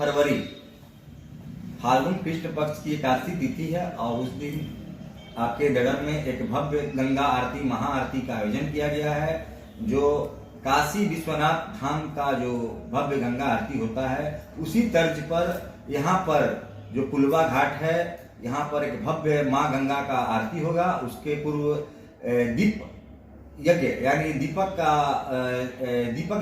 फरवरी फाल्गुन कृष्ण पक्ष की एकादशी तिथि है और उस दिन आपके नगर में एक भव्य गंगा आरती महाआरती का आयोजन किया गया है। जो काशी विश्वनाथ धाम का जो भव्य गंगा आरती होता है उसी तर्ज पर यहाँ पर जो कुलवा घाट है यहाँ पर एक भव्य माँ गंगा का आरती होगा। उसके पूर्व दीप यज्ञ यानी दीपक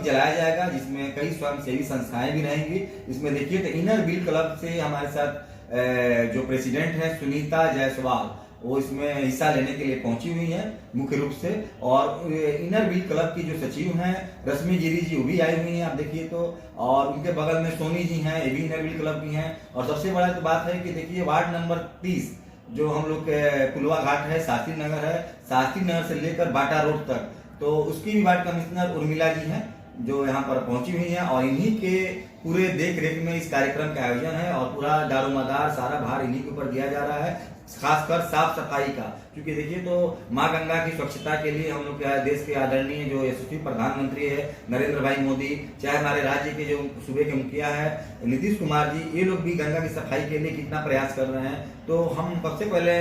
जलाया जाएगा जिसमें कई स्वयंसेवी संस्थाएं भी रहेंगी। इसमें देखिए तो इनर व्हील क्लब से हमारे साथ जो प्रेसिडेंट है सुनीता जायसवाल वो इसमें हिस्सा लेने के लिए पहुंची हुई है मुख्य रूप से। और इनर व्हील क्लब की जो सचिव हैं रश्मि गिरी जी वो भी आई हुई हैं आप देखिए तो। और उनके बगल में सोनी जी हैं ये भी इनर व्हील क्लब की हैं। और सबसे बड़ा तो बात है कि देखिए वार्ड नंबर 30 जो हम लोग के कुलवा घाट है शास्त्री नगर है, शास्त्री नगर से लेकर बाटा रोड तक तो उसकी भी वार्ड कमिश्नर उर्मिला जी हैं जो यहाँ पर पहुंची हुई हैं। और इन्हीं के पूरे देख रेख में इस कार्यक्रम का आयोजन है और पूरा दारोमदार सारा भार इन्हीं के ऊपर दिया जा रहा है, खासकर साफ सफाई का। क्योंकि देखिए तो माँ गंगा की स्वच्छता के लिए हम लोग देश के आदरणीय जो यशस्वी प्रधानमंत्री है नरेंद्र भाई मोदी, चाहे हमारे राज्य के जो सूबे के मुखिया है नीतीश कुमार जी, ये लोग भी गंगा की सफाई के लिए कितना प्रयास कर रहे हैं। तो हम सबसे पहले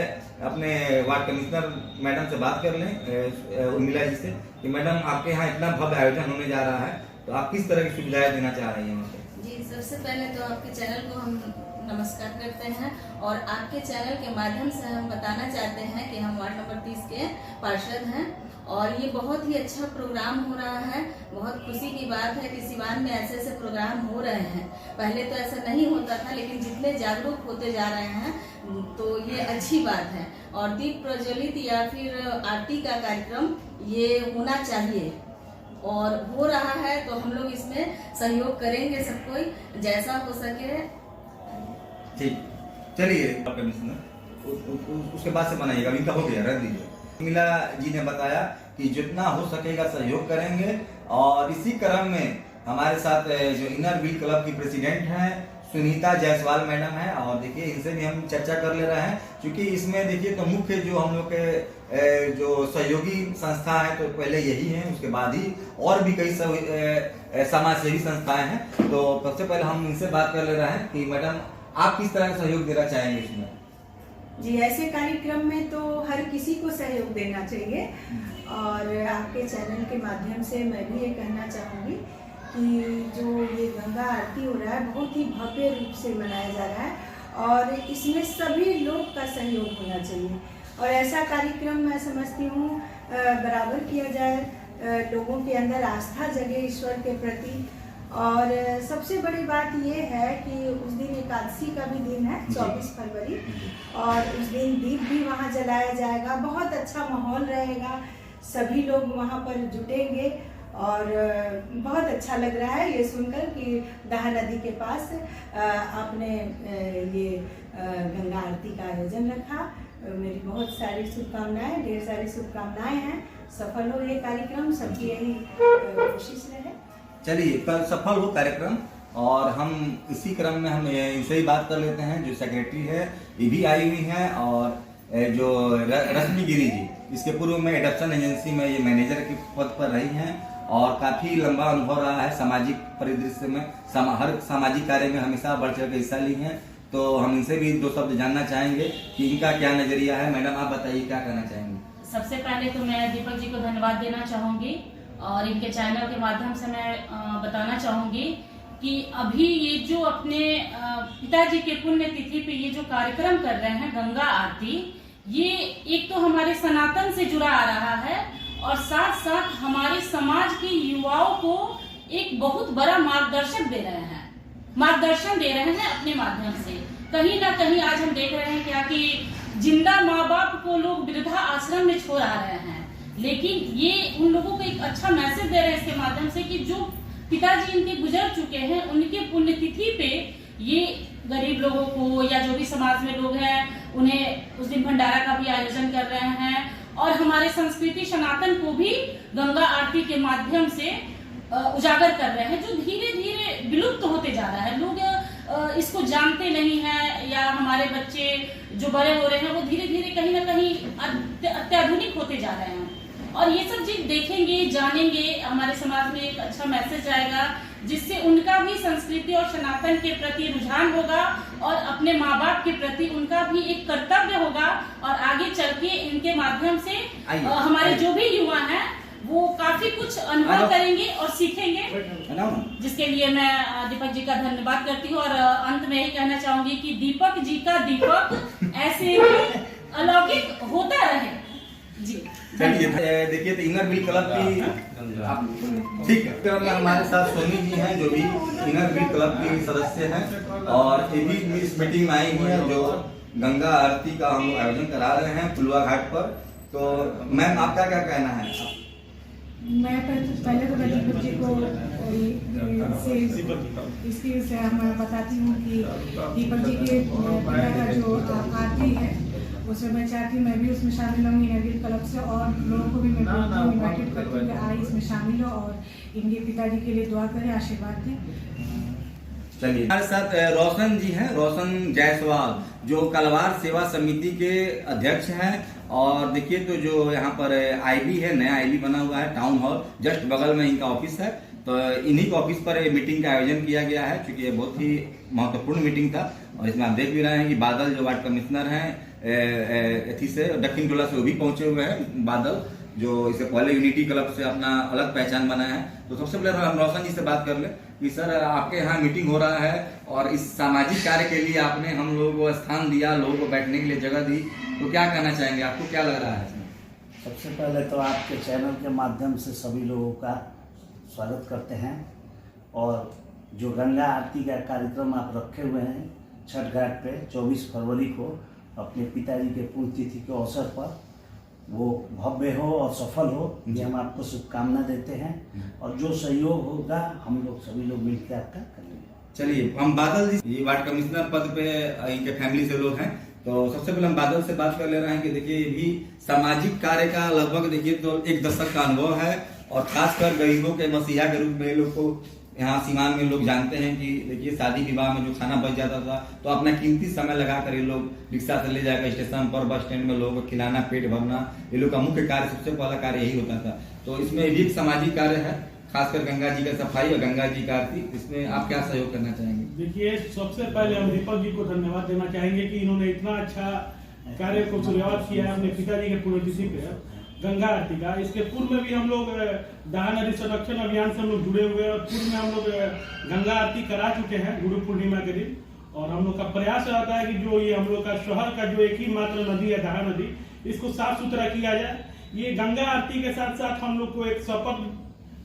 अपने वार्ड कमिश्नर मैडम से बात कर लें उर्मिला जी से कि मैडम आपके यहाँ इतना भव्य आयोजन होने जा रहा है तो आप किस तरह की सुविधाएं देना चाह रही हैं? जी, सबसे पहले तो आपके चैनल को हम नमस्कार करते हैं और आपके चैनल के माध्यम से हम बताना चाहते हैं कि हम वार्ड नंबर 30 के पार्षद हैं और ये बहुत ही अच्छा प्रोग्राम हो रहा है। बहुत खुशी की बात है कि सिवान में ऐसे ऐसे प्रोग्राम हो रहे हैं। पहले तो ऐसा नहीं होता था लेकिन जितने जागरूक होते जा रहे हैं तो ये अच्छी बात है। और दीप प्रज्वलित या फिर आरती का कार्यक्रम ये होना चाहिए और हो रहा है तो हम लोग इसमें सहयोग करेंगे सब कोई जैसा हो सके। ठीक, चलिए कमिश्नर उसके बाद से बनाइएगा, इनका हो गया रख दीजिए। उर्मिला जी ने बताया कि जितना हो सकेगा सहयोग करेंगे। और इसी क्रम में हमारे साथ जो इनर व्हील क्लब की प्रेसिडेंट हैं सुनीता जायसवाल मैडम है और देखिए इनसे भी हम चर्चा कर ले रहे हैं क्योंकि इसमें देखिए तो मुख्य जो हम लोग के जो सहयोगी संस्था है तो पहले यही है, उसके बाद ही और भी कई समाज सेवी संस्थाएं हैं। तो सबसे पहले हम इनसे बात कर ले रहे हैं कि मैडम आप किस तरह का सहयोग देना चाहेंगे इसमें? जी, ऐसे कार्यक्रम में तो हर किसी को सहयोग देना चाहिए और आपके चैनल के माध्यम से मैं भी ये कहना चाहूँगी कि जो ये गंगा आरती हो रहा है बहुत ही भव्य रूप से मनाया जा रहा है और इसमें सभी लोग का सहयोग होना चाहिए। और ऐसा कार्यक्रम मैं समझती हूँ बराबर किया जाए, लोगों के अंदर आस्था जगे ईश्वर के प्रति। और सबसे बड़ी बात ये है कि उस दिन एकादशी का भी दिन है 24 फरवरी और उस दिन दीप भी वहाँ जलाया जाएगा। बहुत अच्छा माहौल रहेगा, सभी लोग वहाँ पर जुटेंगे और बहुत अच्छा लग रहा है ये सुनकर कि दहा नदी के पास आपने ये गंगा आरती का आयोजन रखा। मेरी बहुत सारी शुभकामनाएं, ढेर सारी शुभकामनाएं हैं। सफल हो ये कार्यक्रम, सबकी यही कोशिश रहे। चलिए कल सफल हो कार्यक्रम। और हम इसी क्रम में हम इनसे ही बात कर लेते हैं जो सेक्रेटरी है ये भी आई हुई हैं और जो रश्मि गिरी जी इसके पूर्व में एडप्शन एजेंसी में ये मैनेजर के पद पर रही हैं और काफी लंबा अनुभव रहा है सामाजिक परिदृश्य में, हर सामाजिक कार्य में हमेशा बढ़ चढ़ के हिस्सा ली हैं। तो हम इनसे भी दो शब्द जानना चाहेंगे कि इनका क्या नजरिया है। मैडम आप बताइए क्या कहना चाहेंगे? सबसे पहले तो मैं दीपक जी को धन्यवाद देना चाहूंगी और इनके चैनल के माध्यम से मैं बताना चाहूंगी कि अभी ये जो अपने पिताजी के पुण्य तिथि पे ये जो कार्यक्रम कर रहे हैं गंगा आरती, ये एक तो हमारे सनातन से जुड़ा आ रहा है और साथ साथ हमारे समाज के युवाओं को एक बहुत बड़ा मार्गदर्शन दे रहे हैं अपने माध्यम से। कहीं ना कहीं आज हम देख रहे हैं क्या कि जिंदा माँ बाप को लोग वृद्धा आश्रम में छोड़ आ रहे हैं, लेकिन ये उन लोगों को एक अच्छा मैसेज दे रहे हैं इसके माध्यम से कि जो पिताजी इनके गुजर चुके हैं उनके पुण्यतिथि पे ये गरीब लोगों को या जो भी समाज में लोग हैं उन्हें उस दिन भंडारा का भी आयोजन कर रहे हैं और हमारे संस्कृति सनातन को भी गंगा आरती के माध्यम से उजागर कर रहे हैं जो धीरे धीरे विलुप्त होते जा रहा है। लोग इसको जानते नहीं है या हमारे बच्चे जो बड़े हो रहे हैं वो धीरे धीरे कहीं ना कहीं अत्याधुनिक होते जा रहे हैं और ये सब चीज देखेंगे जानेंगे, हमारे समाज में एक अच्छा मैसेज आएगा जिससे उनका भी संस्कृति और सनातन के प्रति रुझान होगा और अपने माँ बाप के प्रति उनका भी एक कर्तव्य होगा और आगे चल के इनके माध्यम से हमारे जो भी युवा हैं वो काफी कुछ अनुभव करेंगे और सीखेंगे, जिसके लिए मैं दीपक जी का धन्यवाद करती हूँ। और अंत में यही कहना चाहूंगी कि दीपक जी का दीपक ऐसे ही अलौकिक होता रहे जी। देखिए तो इनर व्हील क्लब की ठीक है, तो हमारे साथ सोनी जी हैं जो भी इनर व्हील क्लब की सदस्य हैं और ये भी इस मीटिंग में आई हुई है जो गंगा आरती का हम आयोजन करा रहे हैं पुलवा घाट पर। तो मैम आपका क्या कहना है? मैं पहले तो मैं दीपक जी को इसकी से मैं बताती हूँ कि दीपक जी के पिता का जो आरती है उसमें मैं चाहती हूँ मैं भी उसमें शामिल हूँ इनर क्लब से, और लोगों को भी मैं इन्वाइटेड करती हूँ कि आए इसमें शामिल हो और इनके पिताजी के लिए दुआ करें, आशीर्वाद दें। चलिए हमारे साथ रोशन जी हैं, रोशन जायसवाल जो कलवार सेवा समिति के अध्यक्ष हैं। और देखिए तो जो यहाँ पर आईबी है, नया आईबी बना हुआ है टाउन हॉल, जस्ट बगल में इनका ऑफिस है। तो इन्हीं के ऑफिस पर मीटिंग का आयोजन किया गया है, क्योंकि ये बहुत ही महत्वपूर्ण मीटिंग था। और इसमें आप देख भी रहे हैं कि बादल जो वार्ड कमिश्नर हैं एथी से दक्षिण टोला से वो भी पहुंचे हुए हैं बादल, जो इससे पहले यूनिटी क्लब से अपना अलग पहचान बनाया है। तो सबसे पहले हम रोशन जी से बात कर ले कि सर आपके यहाँ मीटिंग हो रहा है और इस सामाजिक कार्य के लिए आपने हम लोगों को स्थान दिया, लोगों को बैठने के लिए जगह दी, तो क्या कहना चाहेंगे, आपको क्या लग रहा है इसमें? सबसे पहले तो आपके चैनल के माध्यम से सभी लोगों का स्वागत करते हैं। और जो गंगा आरती का कार्यक्रम आप रखे हुए हैं छठ घाट पे 24 फरवरी को अपने पिताजी के पुण्यतिथि के अवसर पर, वो भव्य हो और सफल हो, ये हम आपको शुभकामना देते हैं। और जो सहयोग होगा हम लोग सभी लोग मिलकर आपका करेंगे। चलिए हम बादल जी, ये वार्ड कमिश्नर पद पे इनके फैमिली से लोग हैं, तो सबसे पहले हम बादल से बात कर ले रहे हैं कि देखिए ये भी सामाजिक कार्य का लगभग देखिए तो 1 दशक का अनुभव है। और खासकर गरीबों के मसीहा के रूप में लोग को यहाँ सीमान में लोग जानते हैं कि देखिए शादी विवाह में जो खाना बच जाता था तो अपना कीमती समय लगा कर ये लोग रिक्शा से ले जाकर स्टेशन पर, बस स्टैंड में लोगों को खिलाना, पेट भरना, ये लोग का मुख्य कार्य, सबसे पहला कार्य यही होता था। तो इसमें भी एक सामाजिक कार्य है, खासकर गंगा जी का सफाई और गंगा जी का आरती, इसमें आप क्या सहयोग करना चाहेंगे? देखिए सबसे पहले हम दीपक जी को धन्यवाद देना चाहेंगे कि इन्होंने इतना अच्छा कार्य को शुरुआत किया है अपने पिताजी के पुण्यतिथि पे गंगा आरती का। इसके पूर्व में भी हम लोग दहा नदी संरक्षण अभियान से हम लोग जुड़े हुए हैं और पूर्व में हम लोग गंगा आरती करा चुके हैं गुरु पूर्णिमा के दिन। और हम लोग का प्रयास रहता है कि जो ये हम लोग का शहर का जो एक ही मात्र नदी है दहा नदी, इसको साफ सुथरा किया जाए। ये गंगा आरती के साथ साथ हम लोग को एक शपथ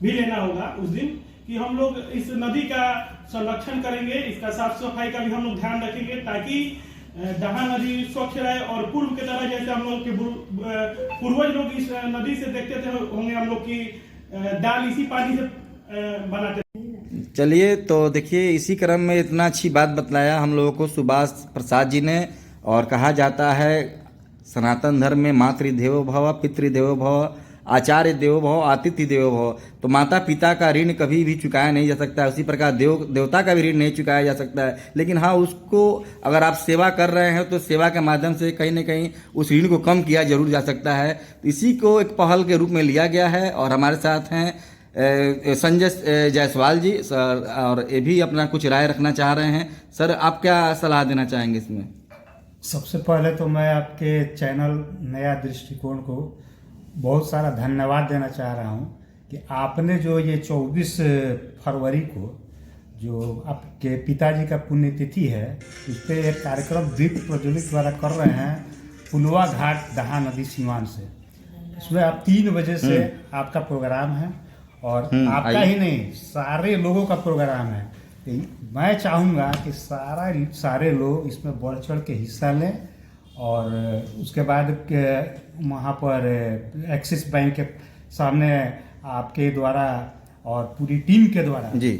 भी लेना होगा उस दिन कि हम लोग इस नदी का संरक्षण करेंगे, इसका साफ सफाई का भी हम लोग ध्यान रखेंगे ताकि दहा नदी स्वच्छ रहे। और पूर्व की तरह जैसे हम लोग के पूर्वज लोग इस नदी से देखते थे होंगे, हम लोग की दाल इसी पानी से बनाते थे। चलिए तो देखिए इसी क्रम में इतना अच्छी बात बतलाया हम लोगों को सुभाष प्रसाद जी ने। और कहा जाता है सनातन धर्म में मातृदेवो भव, पितृदेवो भव, आचार्य देवो भव, आतिथ्य देवो भव। तो माता पिता का ऋण कभी भी चुकाया नहीं जा सकता है, उसी प्रकार देवता का भी ऋण नहीं चुकाया जा सकता है। लेकिन हाँ, उसको अगर आप सेवा कर रहे हैं तो सेवा के माध्यम से कहीं ना कहीं उस ऋण को कम किया जरूर जा सकता है। तो इसी को एक पहल के रूप में लिया गया है। और हमारे साथ हैं संजय जायसवाल जी सर, और ये भी अपना कुछ राय रखना चाह रहे हैं। सर आप क्या सलाह देना चाहेंगे इसमें? सबसे पहले तो मैं आपके चैनल नया दृष्टिकोण को बहुत सारा धन्यवाद देना चाह रहा हूं कि आपने जो ये 24 फरवरी को जो आपके पिताजी का पुण्यतिथि है उस पर एक कार्यक्रम दीप प्रज्वलित द्वारा कर रहे हैं पुलवा घाट दहा नदी सीमान से। इसमें आप 3 बजे से आपका प्रोग्राम है और आपका ही नहीं सारे लोगों का प्रोग्राम है। मैं चाहूँगा कि सारे लोग इसमें बढ़ चढ़ के हिस्सा लें। और उसके बाद वहाँ पर एक्सिस बैंक के सामने आपके द्वारा और पूरी टीम के द्वारा जी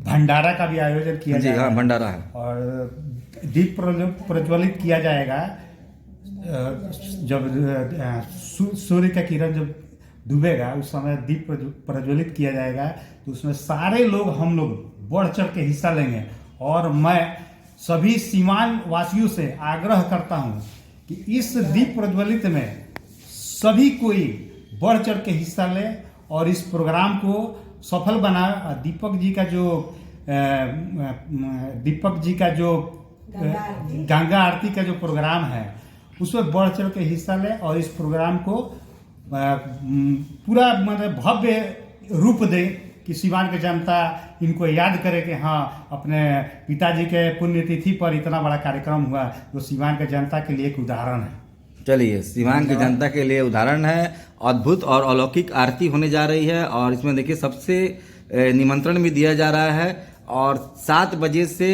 भंडारा का भी आयोजन किया जाएगा। हाँ, भंडारा है और दीप प्रज्वलित किया जाएगा। जब सूर्य का किरण जब डूबेगा उस समय दीप प्रज्वलित किया जाएगा, तो उसमें सारे लोग हम लोग बढ़ चढ़ के हिस्सा लेंगे। और मैं सभी सीमान वासियों से आग्रह करता हूं कि इस दीप प्रज्वलित में सभी कोई बढ़ चढ़ के हिस्सा ले और इस प्रोग्राम को सफल बना। दीपक जी का जो गंगा आरती का जो प्रोग्राम है उसमें बढ़ चढ़ के हिस्सा ले और इस प्रोग्राम को पूरा मतलब भव्य रूप दे कि सीवान की जनता इनको याद करे कि हाँ अपने पिताजी के पुण्यतिथि पर इतना बड़ा कार्यक्रम हुआ जो सीवान की जनता के लिए एक उदाहरण है। चलिए, सीवान की जनता के लिए उदाहरण है। अद्भुत और अलौकिक आरती होने जा रही है और इसमें देखिए सबसे निमंत्रण भी दिया जा रहा है और 7 बजे से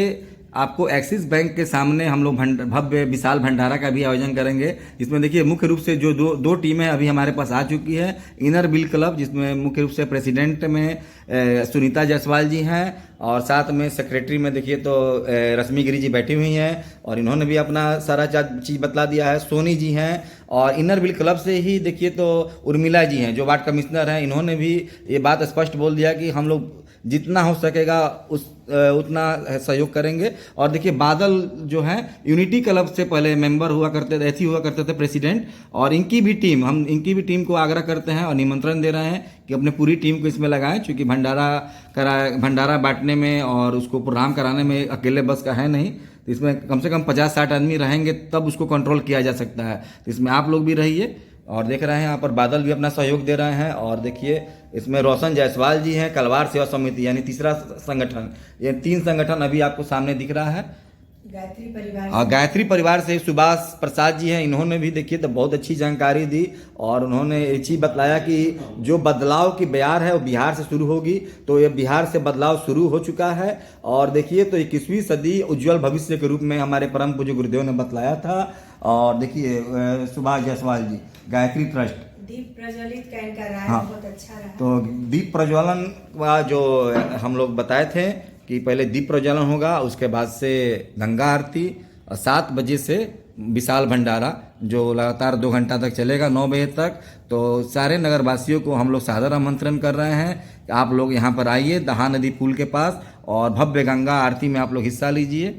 आपको एक्सिस बैंक के सामने हम लोग भव्य विशाल भंडारा का भी आयोजन करेंगे। इसमें देखिए मुख्य रूप से जो दो टीमें अभी हमारे पास आ चुकी है। इनर व्हील क्लब जिसमें मुख्य रूप से प्रेसिडेंट में सुनीता जायसवाल जी हैं और साथ में सेक्रेटरी में देखिए तो रश्मि गिरी जी बैठी हुई हैं और इन्होंने भी अपना सारा चीज़ बतला दिया है। सोनी जी हैं और इनर व्हील क्लब से ही देखिए तो उर्मिला जी हैं जो वार्ड कमिश्नर हैं। इन्होंने भी ये बात स्पष्ट बोल दिया कि हम लोग जितना हो सकेगा उतना सहयोग करेंगे। और देखिए बादल जो हैं यूनिटी क्लब से पहले मेंबर हुआ करते थे प्रेसिडेंट, और इनकी भी टीम को आग्रह करते हैं और निमंत्रण दे रहे हैं कि अपने पूरी टीम को इसमें लगाएं, क्योंकि भंडारा बांटने में और उसको प्रोग्राम कराने में अकेले बस का है नहीं, तो इसमें कम से कम 50-60 आदमी रहेंगे तब उसको कंट्रोल किया जा सकता है। तो इसमें आप लोग भी रहिए और देख रहे हैं यहाँ पर बादल भी अपना सहयोग दे रहे हैं। और देखिए इसमें रोशन जायसवाल जी हैं, कलवार सेवा समिति यानी तीसरा संगठन। ये 3 संगठन अभी आपको सामने दिख रहा है। गायत्री परिवार से सुभाष प्रसाद जी हैं, इन्होंने भी देखिए तो बहुत अच्छी जानकारी दी और उन्होंने ये चीज़ बतलाया कि जो बदलाव की बयार है वो बिहार से शुरू होगी। तो ये बिहार से बदलाव शुरू हो चुका है और देखिए तो 21वीं सदी उज्जवल भविष्य के रूप में हमारे परम पूज्य गुरुदेव ने बतलाया था। और देखिए सुभाष जायसवाल जी, गायत्री ट्रस्ट, दीप प्रज्वलित का इनका राय बहुत अच्छा रहा। तो दीप प्रज्वलन का जो हम लोग बताए थे कि पहले दीप प्रज्वलन होगा, उसके बाद से गंगा आरती और 7 बजे से विशाल भंडारा जो लगातार 2 घंटा तक चलेगा 9 बजे तक। तो सारे नगरवासियों को हम लोग सादर आमंत्रण कर रहे हैं कि आप लोग यहाँ पर आइए दहा नदी पुल के पास और भव्य गंगा आरती में आप लोग हिस्सा लीजिए।